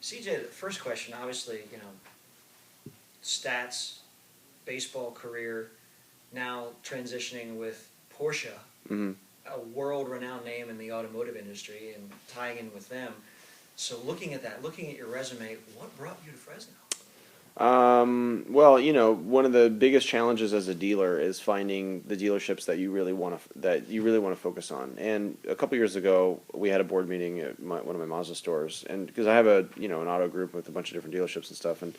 CJ, the first question, obviously, stats, baseball career, now transitioning with Porsche, Mm-hmm. a world-renowned name in the automotive industry, and tying in with them. So looking at that, looking at your resume, what brought you to Fresno? Well, one of the biggest challenges as a dealer is finding the dealerships that you really want to focus on. And a couple years ago, we had a board meeting at one of my Mazda stores, and because I have an auto group with a bunch of different dealerships and stuff, and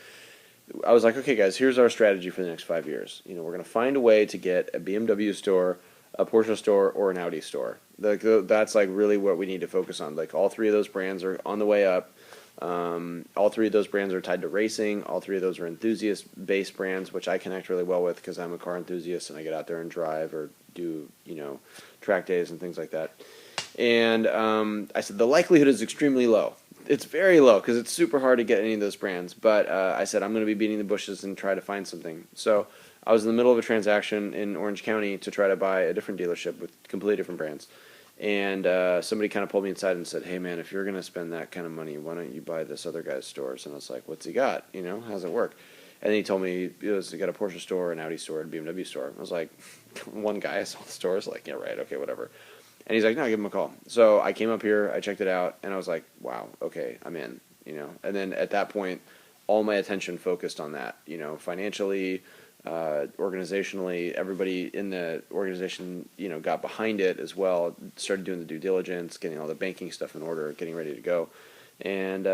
I was like, okay, guys, here's our strategy for the next 5 years. We're going to find a way to get a BMW store, a Porsche store, or an Audi store. That's like really what we need to focus on. Like all three of those brands are on the way up. All three of those brands are tied to racing. All three of those are enthusiast-based brands, which I connect really well with because I'm a car enthusiast and I get out there and drive or do, track days and things like that. And I said the likelihood is extremely low. It's very low because it's super hard to get any of those brands. But I said I'm going to be beating the bushes and try to find something. So I was in the middle of a transaction in Orange County to try to buy a different dealership with completely different brands. And somebody kind of pulled me inside and said, hey, man, if you're going to spend that kind of money, why don't you buy this other guy's stores? And I was like, what's he got? How's it work? And then he told me he got a Porsche store, an Audi store, and a BMW store. I was like, one guy has all the stores? Like, yeah, right, okay, whatever. And he's like, no, give him a call. So I came up here, I checked it out, and I was like, wow, okay, I'm in. And then at that point, all my attention focused on that, financially, organizationally, everybody in the organization, got behind it as well, started doing the due diligence, getting all the banking stuff in order, getting ready to go. And,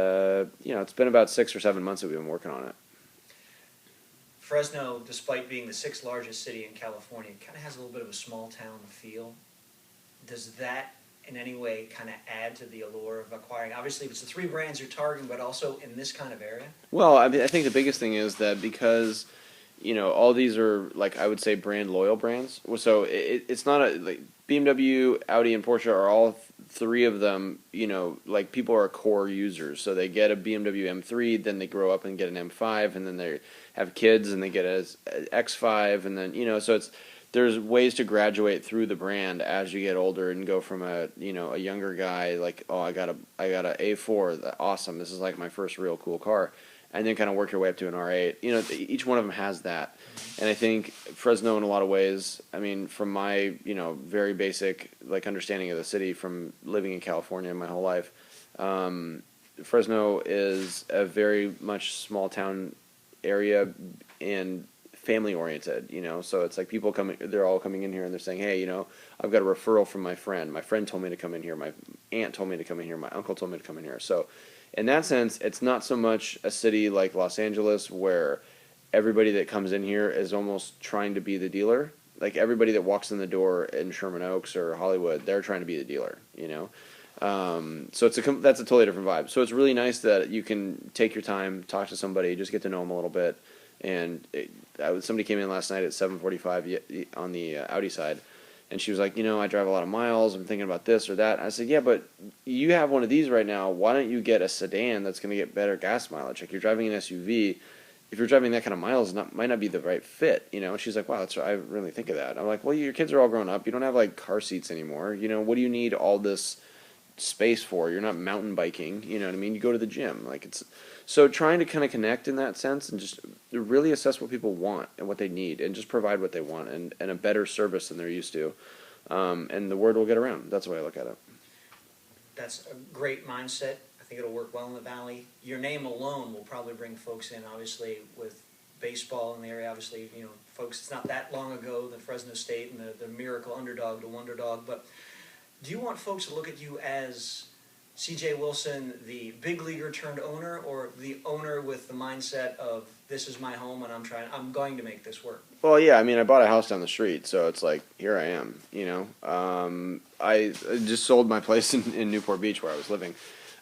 it's been about 6 or 7 months that we've been working on it. Fresno, despite being the sixth largest city in California, kind of has a little bit of a small town feel. Does that in any way kind of add to the allure of acquiring? Obviously, it's the three brands you're targeting, but also in this kind of area? Well, I mean, I think the biggest thing is that because all these are, like, I would say brand loyal brands. So it's not like BMW, Audi, and Porsche are all three of them, like people are core users. So they get a BMW M3, then they grow up and get an M5, and then they have kids and they get an X5, and then, so there's ways to graduate through the brand as you get older and go from a younger guy like, oh, I got a A4, awesome, this is like my first real cool car, and then kind of work your way up to an R8. Each one of them has that. And I think Fresno, in a lot of ways, I mean, from my, very basic, like, understanding of the city from living in California my whole life, Fresno is a very much small town area and family oriented, so it's like people they're all coming in here and they're saying, hey, I've got a referral from my friend told me to come in here, my aunt told me to come in here, my uncle told me to come in here. So in that sense, it's not so much a city like Los Angeles where everybody that comes in here is almost trying to be the dealer. Like everybody that walks in the door in Sherman Oaks or Hollywood, they're trying to be the dealer, so that's a totally different vibe. So it's really nice that you can take your time, talk to somebody, just get to know them a little bit. And somebody came in last night at 7:45 on the Audi side, and she was like, I drive a lot of miles, I'm thinking about this or that. I said, yeah, but you have one of these right now. Why don't you get a sedan that's going to get better gas mileage? Like, you're driving an SUV. If you're driving that kind of miles, might not be the right fit, And she's like, wow, I didn't really think of that. I'm like, well, your kids are all grown up. You don't have, like, car seats anymore. What do you need all this space for? You're not mountain biking, you know what I mean? You go to the gym. So trying to kind of connect in that sense and just really assess what people want and what they need and just provide what they want and a better service than they're used to. And the word will get around. That's the way I look at it. That's a great mindset. I think it'll work well in the Valley. Your name alone will probably bring folks in, obviously, with baseball in the area. Obviously, folks, it's not that long ago, the Fresno State and the miracle underdog, the wonder dog. But do you want folks to look at you as C.J. Wilson, the big leaguer turned owner, or the owner with the mindset of this is my home and I'm going to make this work? Well, yeah, I mean, I bought a house down the street, so it's like, here I am, I just sold my place in Newport Beach where I was living.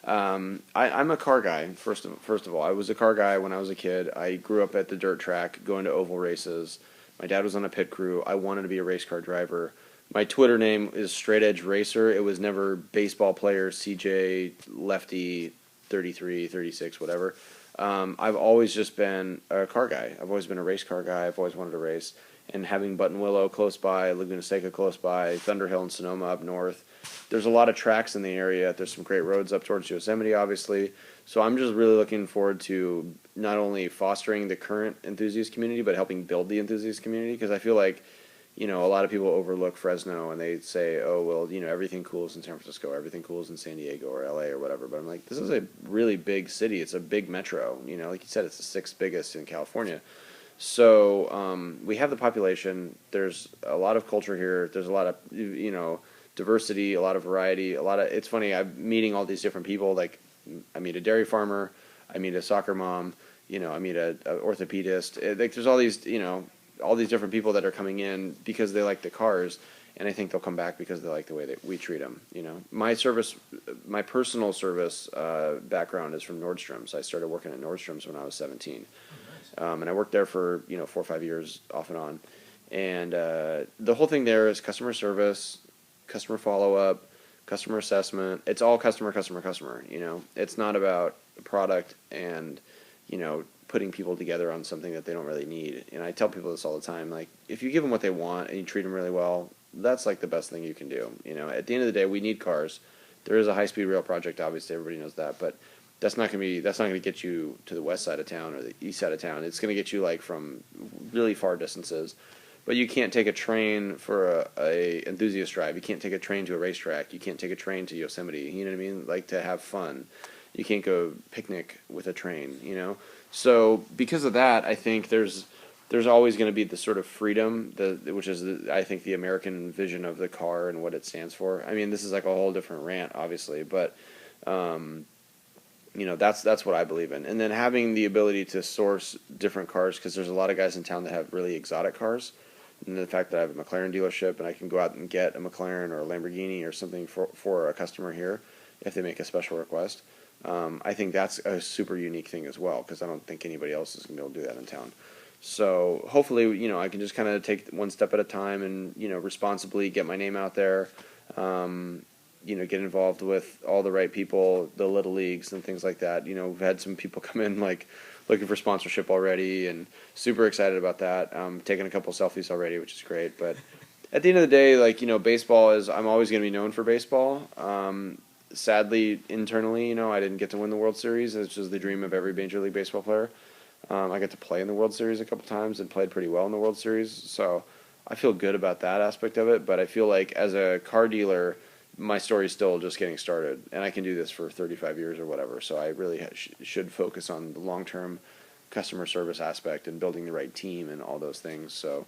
I'm a car guy, first of all. I was a car guy when I was a kid. I grew up at the dirt track, going to oval races. My dad was on a pit crew. I wanted to be a race car driver. My Twitter name is Straight Edge Racer. It was never baseball player, CJ, lefty, 33, 36, whatever. I've always just been a car guy. I've always been a race car guy. I've always wanted to race. And having Buttonwillow close by, Laguna Seca close by, Thunderhill and Sonoma up north, there's a lot of tracks in the area. There's some great roads up towards Yosemite, obviously. So I'm just really looking forward to not only fostering the current enthusiast community, but helping build the enthusiast community, because I feel like, a lot of people overlook Fresno and they say, oh, well, everything cool is in San Francisco, everything cool is in San Diego or LA or whatever. But I'm like, this is a really big city. It's a big metro. Like you said, it's the sixth biggest in California. So we have the population. There's a lot of culture here. There's a lot of, diversity, a lot of variety, it's funny, I'm meeting all these different people. Like, I meet a dairy farmer, I meet a soccer mom, I meet a orthopedist. Like, there's all these different people that are coming in because they like the cars, and I think they'll come back because they like the way that we treat them. My personal service background is from Nordstrom's. I started working at Nordstrom's when I was 17, and I worked there for 4 or 5 years off and on. And the whole thing there is customer service, customer follow-up, customer assessment. It's all customer. It's not about the product and, putting people together on something that they don't really need. And I tell people this all the time, like, if you give them what they want and you treat them really well, that's like the best thing you can do. At the end of the day, we need cars. There is a high-speed rail project, obviously, everybody knows that, but that's not going to get you to the west side of town or the east side of town. It's going to get you, like, from really far distances. But you can't take a train for a enthusiast drive. You can't take a train to a racetrack. You can't take a train to Yosemite. You know what I mean? Like, to have fun. You can't go picnic with a train. So because of that, I think there's always going to be the sort of freedom, which is I think the American vision of the car and what it stands for. I mean, this is like a whole different rant, obviously, but that's what I believe in. And then having the ability to source different cars, because there's a lot of guys in town that have really exotic cars. And the fact that I have a McLaren dealership and I can go out and get a McLaren or a Lamborghini or something for a customer here if they make a special request, I think that's a super unique thing as well, because I don't think anybody else is going to be able to do that in town. So hopefully, I can just kind of take one step at a time and, responsibly get my name out there, get involved with all the right people, the little leagues and things like that. We've had some people come in, like, looking for sponsorship already, and super excited about that. Taking a couple selfies already, which is great. But at the end of the day, like, baseball I'm always going to be known for baseball. Sadly, internally, I didn't get to win the World Series, which is the dream of every Major League Baseball player. I got to play in the World Series a couple times and played pretty well in the World Series, so I feel good about that aspect of it. But I feel like as a car dealer, my story's still just getting started, and I can do this for 35 years or whatever, so I really should focus on the long-term customer service aspect and building the right team and all those things. So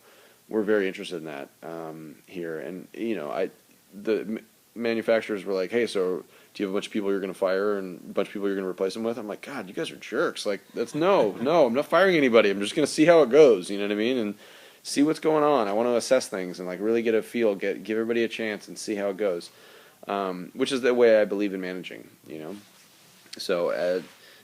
we're very interested in that here. And, the manufacturers were like, hey, so do you have a bunch of people you're going to fire and a bunch of people you're going to replace them with? I'm like, God, you guys are jerks. Like, no, I'm not firing anybody. I'm just going to see how it goes, you know what I mean? And see what's going on. I want to assess things and, like, really get a feel, give everybody a chance and see how it goes. Which is the way I believe in managing, So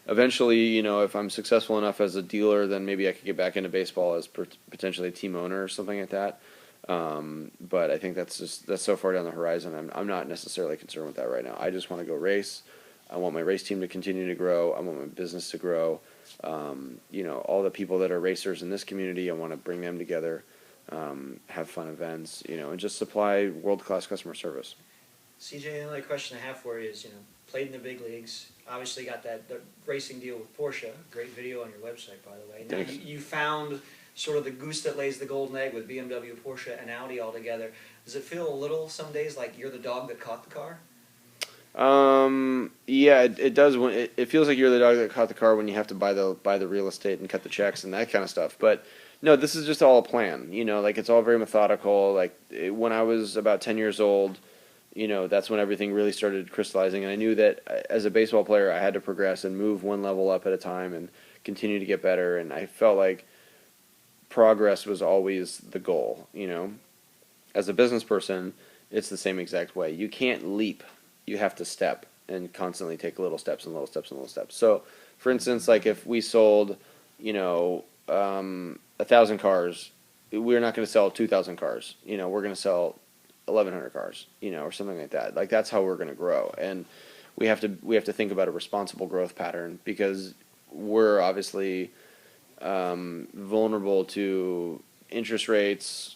eventually, if I'm successful enough as a dealer, then maybe I could get back into baseball as potentially a team owner or something like that. But I think that's so far down the horizon. I'm not necessarily concerned with that right now. I just want to go race. I want my race team to continue to grow. I want my business to grow. All the people that are racers in this community, I want to bring them together, have fun events, and just supply world-class customer service. CJ, the only question I have for you is, played in the big leagues, obviously got the racing deal with Porsche, great video on your website, by the way. Now you found sort of the goose that lays the golden egg with BMW, Porsche, and Audi all together. Does it feel a little some days like you're the dog that caught the car? Yeah, it does. It feels like you're the dog that caught the car when you have to buy the real estate and cut the checks and that kind of stuff. But no, this is just all a plan. Like, it's all very methodical. Like, when I was about 10 years old, that's when everything really started crystallizing. And I knew that as a baseball player, I had to progress and move one level up at a time and continue to get better. And I felt like progress was always the goal. As a business person, it's the same exact way. You can't leap. You have to step and constantly take little steps and little steps and little steps. So, for instance, like, if we sold, 1,000 cars, we're not going to sell 2,000 cars. We're going to sell 1,100 cars, or something like that. Like, that's how we're going to grow. And we have to think about a responsible growth pattern, because we're obviously vulnerable to interest rates,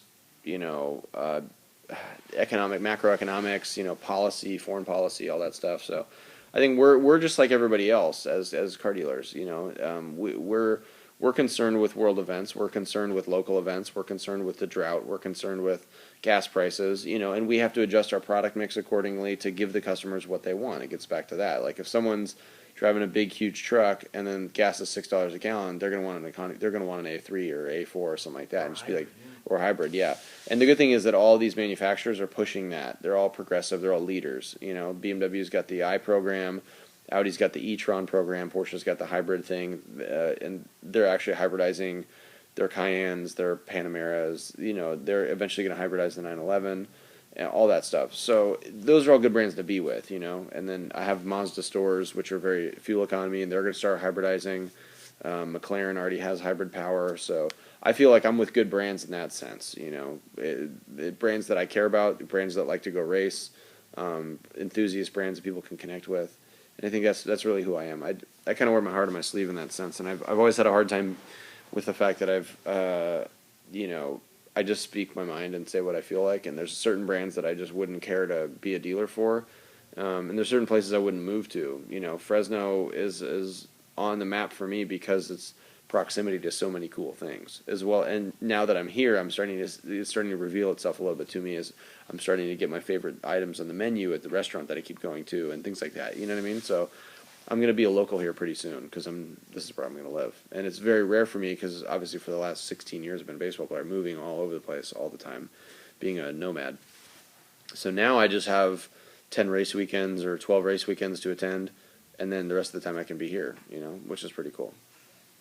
macroeconomics, policy, foreign policy, all that stuff. So I think we're just like everybody else as car dealers. We're concerned with world events. We're concerned with local events. We're concerned with the drought. We're concerned with gas prices. And we have to adjust our product mix accordingly to give the customers what they want. It gets back to that. Like if someone's driving a big, huge truck and then gas is $6 a gallon, they're gonna want they're gonna want an A3 or A4 or something like that, and just be like, or hybrid, yeah. And the good thing is that all these manufacturers are pushing that. They're all progressive. They're all leaders. BMW's got the I program, Audi's got the e-tron program, Porsche's got the hybrid thing, and they're actually hybridizing their Cayennes, their Panameras. They're eventually going to hybridize the 911. And all that stuff. So those are all good brands to be with, And then I have Mazda stores, which are very fuel economy, and they're going to start hybridizing. McLaren already has hybrid power, so I feel like I'm with good brands in that sense. Brands that I care about, brands that like to go race, enthusiast brands that people can connect with, and I think that's really who I am. I kind of wear my heart on my sleeve in that sense, and I've always had a hard time with the fact that I just speak my mind and say what I feel like, and there's certain brands that I just wouldn't care to be a dealer for, and there's certain places I wouldn't move to. Fresno is on the map for me because it's proximity to so many cool things as well. And now that I'm here, it's starting to reveal itself a little bit to me as I'm starting to get my favorite items on the menu at the restaurant that I keep going to and things like that. You know what I mean? So I'm going to be a local here pretty soon because this is where I'm going to live. And it's very rare for me because obviously for the last 16 years I've been a baseball player, moving all over the place all the time, being a nomad. So now I just have 10 race weekends or 12 race weekends to attend, and then the rest of the time I can be here, which is pretty cool.